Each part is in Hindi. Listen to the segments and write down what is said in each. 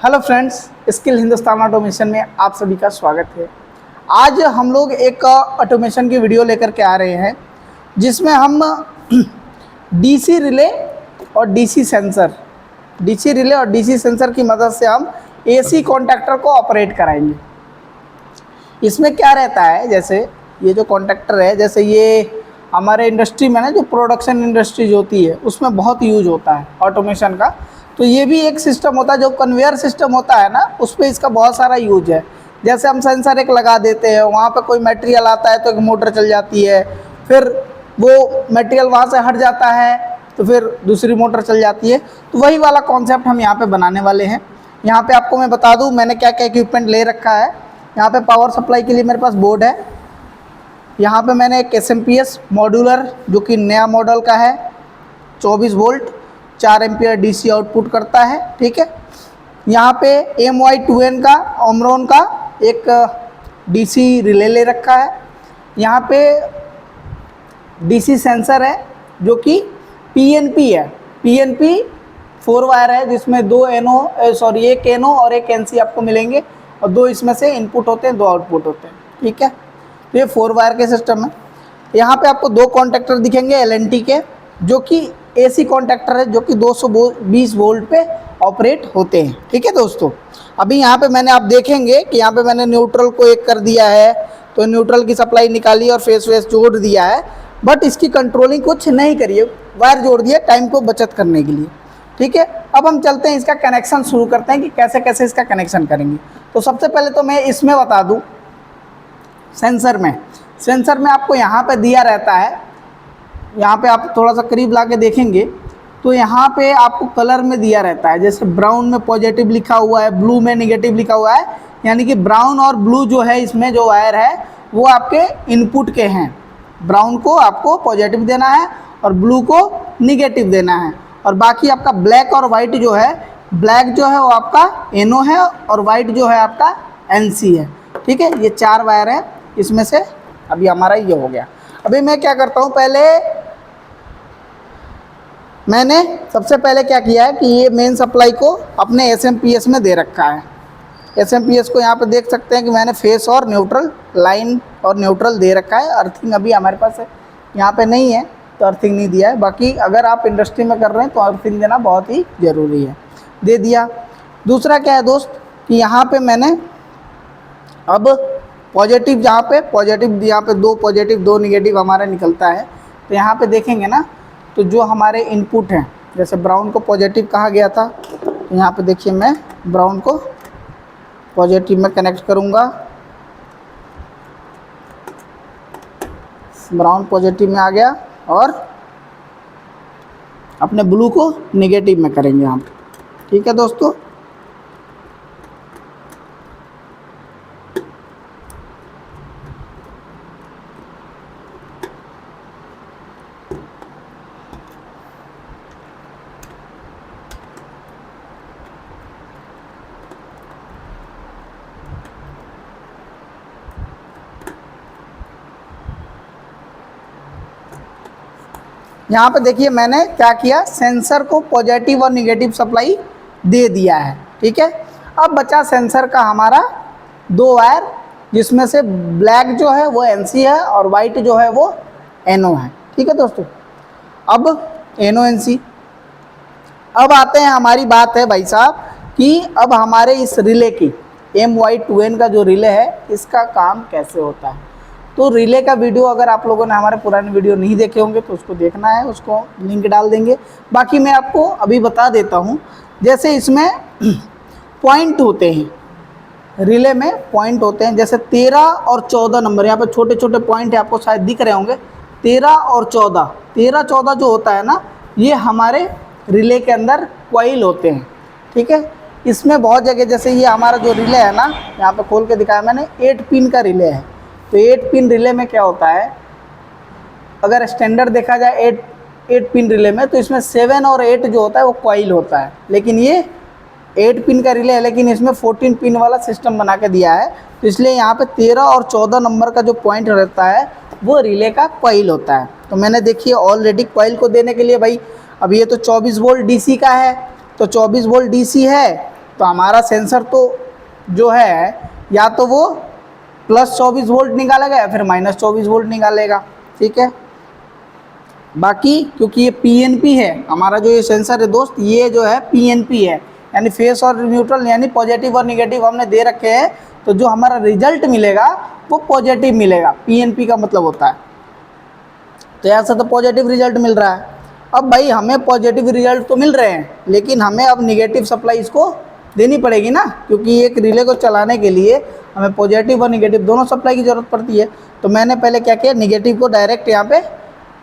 Hello friends, skill Hindustan automation में आप सभी का स्वागत है। आज हम लोग एक ऑटोमेशन की वीडियो लेकर के आ रहे हैं जिसमें हम डीसी रिले और डीसी सेंसर की मदद से हम एसी कॉन्टैक्टर को ऑपरेट कराएंगे। इसमें क्या रहता है, जैसे ये जो कॉन्टैक्टर है, जैसे ये हमारे इंडस्ट्री में ना, जो प्रोडक्शन इंडस्ट्रीज होती है उसमें बहुत यूज होता है ऑटोमेशन का। तो ये भी एक सिस्टम होता है, जो कन्वेयर सिस्टम होता है ना, उस पर इसका बहुत सारा यूज है। जैसे हम सेंसर एक लगा देते हैं, वहाँ पे कोई मटेरियल आता है तो एक मोटर चल जाती है, फिर वो मटेरियल वहाँ से हट जाता है तो फिर दूसरी मोटर चल जाती है। तो वही वाला कॉन्सेप्ट हम यहाँ पे बनाने वाले हैं। यहाँ पे आपको मैं बता दूँ मैंने क्या क्या इक्विपमेंट ले रखा है। यहाँ पे पावर सप्लाई के लिए मेरे पास बोर्ड है। यहाँ पे मैंने एक SMPS मॉड्यूलर, जो कि नया मॉडल का है, 24 वोल्ट 4 एम्पियर DC आउटपुट करता है। ठीक है, यहाँ पे MY2N का ओमरॉन का एक DC रिले ले रखा है। यहाँ पे DC सेंसर है जो कि PNP है। PNP 4 वायर है, जिसमें एक NO और एक NC आपको मिलेंगे, और 2 इसमें से इनपुट होते हैं, 2 आउटपुट होते हैं। ठीक है, तो ये 4 वायर के सिस्टम है। यहाँ पे आपको 2 कॉन्टैक्टर दिखेंगे LNT के, जो कि AC कॉन्टैक्टर है, जो कि 220 वोल्ट पे ऑपरेट होते हैं। ठीक है दोस्तों, अभी यहाँ पे आप देखेंगे कि यहाँ पे मैंने न्यूट्रल को एक कर दिया है, तो न्यूट्रल की सप्लाई निकाली और फेस जोड़ दिया है, बट इसकी कंट्रोलिंग कुछ नहीं करिए, वायर जोड़ दिया टाइम को बचत करने के लिए। ठीक है, अब हम चलते हैं, इसका कनेक्शन शुरू करते हैं कि कैसे कैसे इसका कनेक्शन करेंगे। तो सबसे पहले तो मैं इसमें बता दूँ, सेंसर में आपको यहाँ पे दिया रहता है। यहाँ पे आप थोड़ा सा करीब ला के देखेंगे तो यहाँ पे आपको कलर में दिया रहता है, जैसे ब्राउन में पॉजिटिव लिखा हुआ है, ब्लू में निगेटिव लिखा हुआ है। यानी कि ब्राउन और ब्लू जो है, इसमें जो वायर है वो आपके इनपुट के हैं। ब्राउन को आपको पॉजिटिव देना है और ब्लू को निगेटिव देना है, और बाकी आपका ब्लैक और वाइट जो है, ब्लैक जो है वो आपका NO है और वाइट जो है आपका NC है। ठीक है, ये 4 वायर है, इसमें से अभी हमारा ये हो गया। अभी मैं क्या करता हूँ, मैंने सबसे पहले क्या किया है कि ये मेन सप्लाई को अपने SMPS में दे रखा है। SMPS को यहाँ पे देख सकते हैं कि मैंने फेस और न्यूट्रल, लाइन और न्यूट्रल दे रखा है। अर्थिंग अभी हमारे पास यहाँ पे नहीं है तो अर्थिंग नहीं दिया है, बाकी अगर आप इंडस्ट्री में कर रहे हैं तो अर्थिंग देना बहुत ही ज़रूरी है, दे दिया। दूसरा क्या है दोस्त कि यहाँ पे मैंने अब पॉजिटिव, यहाँ पे 2 पॉजिटिव 2 निगेटिव हमारा निकलता है। तो यहाँ पे देखेंगे ना, तो जो हमारे इनपुट हैं, जैसे ब्राउन को पॉजिटिव कहा गया था, तो यहाँ पे देखिए मैं ब्राउन को पॉजिटिव में कनेक्ट करूँगा। ब्राउन पॉजिटिव में आ गया, और अपने ब्लू को निगेटिव में करेंगे यहाँ पे। ठीक है दोस्तों, यहाँ पे देखिए मैंने क्या किया, सेंसर को पॉजिटिव और निगेटिव सप्लाई दे दिया है। ठीक है, अब बचा सेंसर का हमारा 2 वायर, जिसमें से ब्लैक जो है वो NC है और वाइट जो है वो NO है। ठीक है दोस्तों, अब NO NC, अब आते हैं, हमारी बात है भाई साहब कि अब हमारे इस रिले की MY2N का जो रिले है, इसका काम कैसे होता है। तो रिले का वीडियो अगर आप लोगों ने हमारे पुराने वीडियो नहीं देखे होंगे तो उसको देखना है, उसको लिंक डाल देंगे। बाकी मैं आपको अभी बता देता हूँ, जैसे इसमें पॉइंट होते हैं, रिले में पॉइंट होते हैं, जैसे 13 और 14 नंबर, यहाँ पे छोटे छोटे पॉइंट है, आपको शायद दिख रहे होंगे। 13 और 14 जो होता है ना, ये हमारे रिले के अंदर कॉइल होते हैं। ठीक है, इसमें बहुत जगह, जैसे ये हमारा जो रिले है ना, यहाँ पे खोल के दिखाया मैंने, 8 पिन का रिले है। तो 8 पिन रिले में क्या होता है, अगर स्टैंडर्ड देखा जाए 8 पिन रिले में, तो इसमें 7 और 8 जो होता है वो कॉइल होता है, लेकिन ये 8 पिन का रिले है, लेकिन इसमें 14 पिन वाला सिस्टम बना के दिया है। तो इसलिए यहाँ पे 13 और 14 नंबर का जो पॉइंट रहता है वो रिले का कॉइल होता है। तो मैंने देखिए ऑलरेडी कॉइल को देने के लिए भाई, अब ये तो 24 वोल्ट DC का है, तो 24 वोल्ट DC है, तो हमारा सेंसर तो जो है या तो वो +24 वोल्ट निकालेगा या फिर -24 वोल्ट निकालेगा, ठीक है। बाकी क्योंकि ये पीएनपी है हमारा जो ये सेंसर है दोस्त, ये जो है पीएनपी है, यानी फेस और न्यूट्रल यानी पॉजिटिव और निगेटिव हमने दे रखे हैं, तो जो हमारा रिजल्ट मिलेगा वो पॉजिटिव मिलेगा, पीएनपी का मतलब होता है। तो ऐसा तो पॉजिटिव रिजल्ट मिल रहा है। अब भाई हमें पॉजिटिव रिजल्ट तो मिल रहे हैं, लेकिन हमें अब निगेटिव सप्लाई इसको देनी पड़ेगी ना, क्योंकि एक रिले को चलाने के लिए हमें पॉजिटिव और निगेटिव दोनों सप्लाई की ज़रूरत पड़ती है। तो मैंने पहले क्या किया, निगेटिव को डायरेक्ट यहाँ पे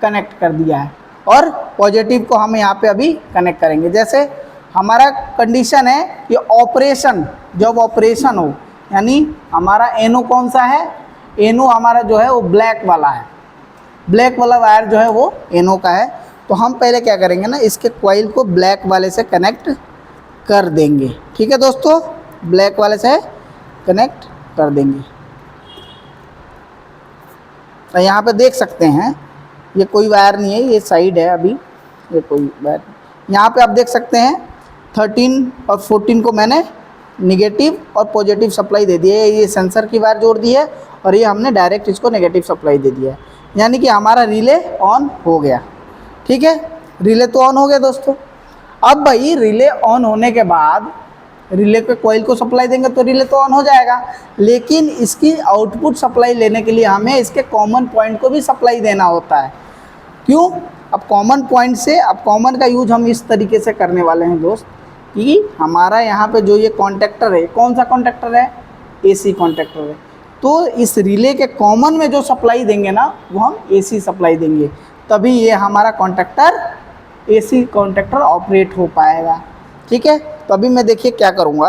कनेक्ट कर दिया है और पॉजिटिव को हम यहाँ पे अभी कनेक्ट करेंगे। जैसे हमारा कंडीशन है कि ऑपरेशन, जब ऑपरेशन हो, यानी हमारा एनो कौन सा है, एनो हमारा जो है वो ब्लैक वाला है, ब्लैक वाला वायर जो है वो एनो का है। तो हम पहले क्या करेंगे ना, इसके कॉइल को ब्लैक वाले से कनेक्ट कर देंगे, ठीक है दोस्तों, ब्लैक वाले से कनेक्ट कर देंगे। तो यहाँ पे देख सकते हैं ये कोई वायर नहीं है, ये साइड है, अभी ये कोई वायर। यहाँ पे आप देख सकते हैं 13 और 14 को मैंने निगेटिव और पॉजिटिव सप्लाई दे दी है, ये सेंसर की वायर जोड़ दी है और ये हमने डायरेक्ट इसको नेगेटिव सप्लाई दे दिया है, यानी कि हमारा रिले ऑन हो गया, ठीक है। रिले तो ऑन हो गया दोस्तों। अब भाई रिले ऑन होने के बाद रिले के कॉइल को सप्लाई देंगे तो रिले तो ऑन हो जाएगा, लेकिन इसकी आउटपुट सप्लाई लेने के लिए हमें इसके कॉमन पॉइंट को भी सप्लाई देना होता है। क्यों? अब कॉमन पॉइंट से, अब कॉमन का यूज हम इस तरीके से करने वाले हैं दोस्त कि हमारा यहाँ पे जो ये कॉन्टेक्टर है, कौन सा कॉन्टेक्टर है, एसी कॉन्टेक्टर है। तो इस रिले के कॉमन में जो सप्लाई देंगे ना वो हम एसी सप्लाई देंगे, तभी ये हमारा कॉन्टेक्टर एसी कॉन्टेक्टर ऑपरेट हो पाएगा, ठीक है। तो अभी मैं देखिए क्या करूँगा,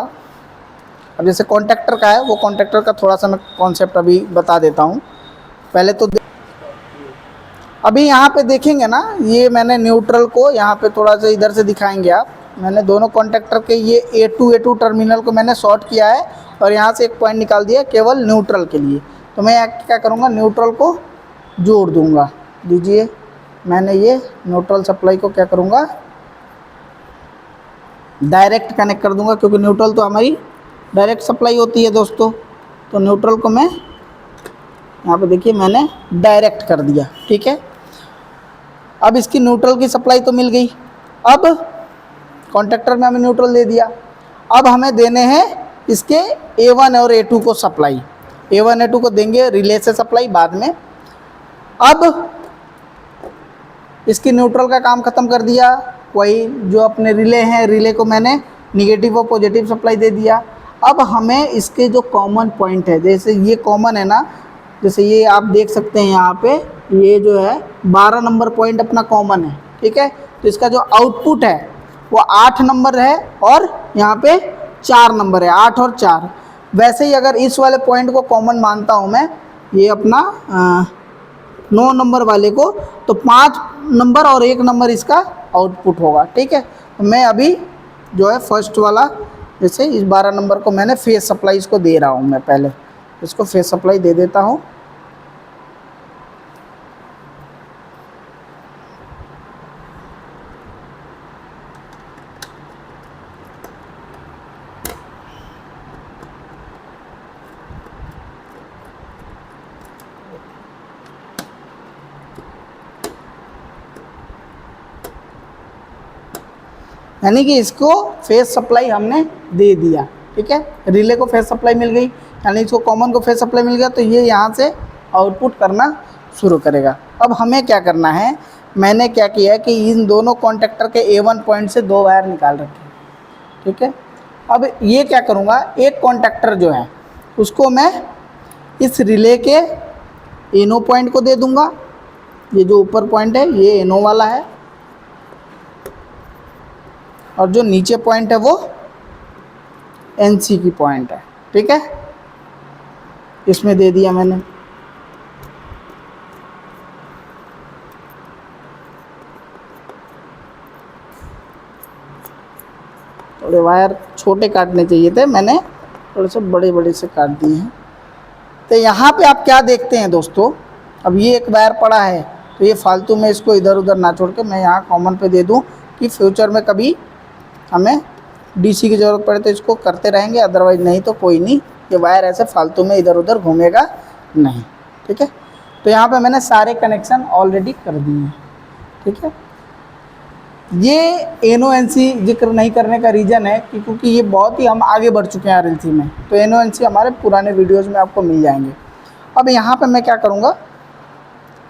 अब जैसे कॉन्टेक्टर का है, वो कॉन्टेक्टर का थोड़ा सा मैं कॉन्सेप्ट अभी बता देता हूँ। पहले तो अभी यहाँ पे देखेंगे ना, ये मैंने न्यूट्रल को यहाँ पे थोड़ा सा इधर से दिखाएंगे आप, मैंने दोनों कॉन्टेक्टर के ये A2 टर्मिनल को मैंने शॉर्ट किया है और यहाँ से एक पॉइंट निकाल दिया केवल न्यूट्रल के लिए। तो मैं क्या करूँगा, न्यूट्रल को जोड़ दूँगा, दीजिए मैंने ये न्यूट्रल सप्लाई को क्या करूँगा, डायरेक्ट कनेक्ट कर दूँगा, क्योंकि न्यूट्रल तो हमारी डायरेक्ट सप्लाई होती है दोस्तों। तो न्यूट्रल को मैं यहाँ पे देखिए मैंने डायरेक्ट कर दिया, ठीक है। अब इसकी न्यूट्रल की सप्लाई तो मिल गई, अब कॉन्टेक्टर में हमें न्यूट्रल दे दिया। अब हमें देने हैं इसके A1 और A2 को सप्लाई, A1 A2 को देंगे रिले से सप्लाई बाद में। अब इसकी न्यूट्रल का काम ख़त्म कर दिया, वही जो अपने रिले हैं, रिले को मैंने निगेटिव और पॉजिटिव सप्लाई दे दिया। अब हमें इसके जो कॉमन पॉइंट है, जैसे ये कॉमन है ना, जैसे ये आप देख सकते हैं यहाँ पे, ये जो है 12 नंबर पॉइंट अपना कॉमन है, ठीक है। तो इसका जो आउटपुट है वो 8 नंबर है और यहाँ पे 4 नंबर है, 8 और 4। वैसे ही अगर इस वाले पॉइंट को कॉमन मानता हूँ मैं, ये अपना 9 नंबर वाले को, तो 5 नंबर और 1 नंबर इसका आउटपुट होगा, ठीक है। तो मैं अभी जो है फर्स्ट वाला, जैसे इस 12 नंबर को मैंने फेस सप्लाई इसको दे रहा हूँ, मैं पहले इसको फेस सप्लाई दे देता हूँ। यानी कि इसको फेस सप्लाई हमने दे दिया, ठीक है। रिले को फेस सप्लाई मिल गई, यानी इसको कॉमन को फेस सप्लाई मिल गया, तो ये यहाँ से आउटपुट करना शुरू करेगा। अब हमें क्या करना है, मैंने क्या किया कि इन दोनों कॉन्टेक्टर के A1 पॉइंट से 2 वायर निकाल रखे, ठीक है। अब ये क्या करूँगा, एक कॉन्टेक्टर जो है उसको मैं इस रिले के एनो पॉइंट को दे दूँगा, ये जो ऊपर पॉइंट है ये एनो वाला है, और जो नीचे पॉइंट है वो NC की पॉइंट है, ठीक है। इसमें दे दिया मैंने। थोड़े वायर छोटे काटने चाहिए थे, मैंने थोड़े से बड़े बड़े से काट दिए हैं। तो यहाँ पे आप क्या देखते हैं दोस्तों, अब ये एक वायर पड़ा है, तो ये फालतू में इसको इधर उधर ना छोड़ के मैं यहाँ कॉमन पे दे दूँ कि फ्यूचर में कभी हमें डीसी की ज़रूरत पड़े तो इसको करते रहेंगे, अदरवाइज नहीं तो कोई नहीं, ये वायर ऐसे फालतू में इधर उधर घूमेगा नहीं। ठीक है, तो यहाँ पे मैंने सारे कनेक्शन ऑलरेडी कर दिए हैं। ठीक है, ये NONC जिक्र नहीं करने का रीज़न है कि क्योंकि ये बहुत ही हम आगे बढ़ चुके हैं RLC में, तो NONC हमारे पुराने वीडियोज़ में आपको मिल जाएंगे। अब यहाँ पे मैं क्या करूँगा,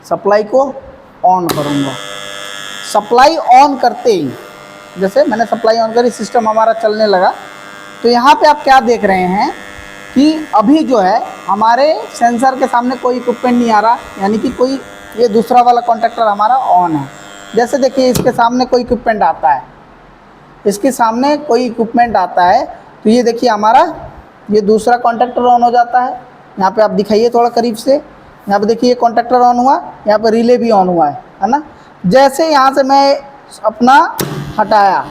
सप्लाई को ऑन करूँगा। सप्लाई ऑन करते ही, जैसे मैंने सप्लाई ऑन करी, सिस्टम हमारा चलने लगा, तो यहाँ पे आप क्या देख रहे हैं कि अभी जो है हमारे सेंसर के सामने कोई इक्विपमेंट नहीं आ रहा, यानी कि कोई ये दूसरा वाला कॉन्टैक्टर हमारा ऑन है। जैसे देखिए इसके सामने कोई इक्विपमेंट आता है, इसके सामने कोई इक्विपमेंट आता है, तो ये देखिए हमारा ये दूसरा कॉन्टैक्टर ऑन हो जाता है। यहाँ पे आप दिखाइए थोड़ा करीब से, यहाँ पे देखिए ये कॉन्टैक्टर ऑन हुआ, यहाँ पे रिले भी ऑन हुआ है ना। जैसे यहाँ से मैं अपना हटाया,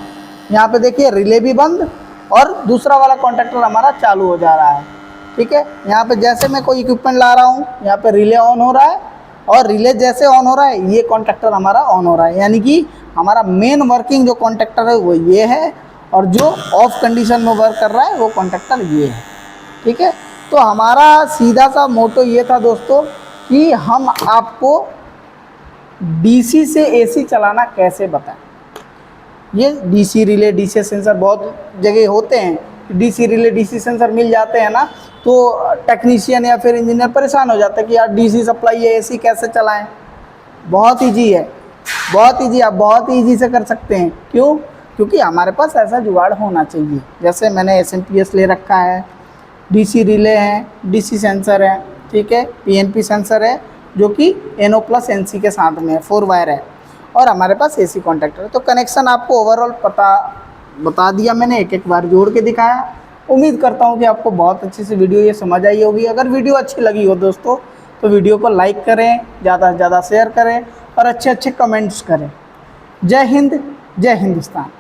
यहाँ पे देखिए रिले भी बंद और दूसरा वाला कॉन्टैक्टर हमारा चालू हो जा रहा है। ठीक है, यहाँ पे जैसे मैं कोई इक्विपमेंट ला रहा हूँ, यहाँ पे रिले ऑन हो रहा है, और रिले जैसे ऑन हो रहा है ये कॉन्टैक्टर हमारा ऑन हो रहा है, यानी कि हमारा मेन वर्किंग जो कॉन्टैक्टर है वो ये है, और जो ऑफ कंडीशन में वर्क कर रहा है वो कॉन्टैक्टर ये है। ठीक है, तो हमारा सीधा सा मोटो ये था दोस्तों कि हम आपको DC से AC चलाना कैसे बताएं। ये DC रिले, DC सेंसर बहुत जगह होते हैं, DC रिले, DC सेंसर मिल जाते हैं ना, तो टेक्नीशियन या फिर इंजीनियर परेशान हो जाता है कि यार DC सप्लाई है, AC कैसे चलाएं। बहुत ईजी है, बहुत ईजी, आप बहुत ईजी से कर सकते हैं। क्यों? क्योंकि हमारे पास ऐसा जुगाड़ होना चाहिए। जैसे मैंने SMPS ले रखा है, DC रिले हैं, DC सेंसर है, ठीक है, PNP सेंसर है जो कि NO+NC के साथ में है, 4 वायर है, और हमारे पास AC कॉन्टैक्टर है। तो कनेक्शन आपको ओवरऑल बता दिया मैंने, एक एक बार जोड़ के दिखाया। उम्मीद करता हूँ कि आपको बहुत अच्छी सी वीडियो ये समझ आई होगी। अगर वीडियो अच्छी लगी हो दोस्तों तो वीडियो को लाइक करें, ज़्यादा से ज़्यादा शेयर करें और अच्छे अच्छे कमेंट्स करें। जय हिंद, जय हिंदुस्तान।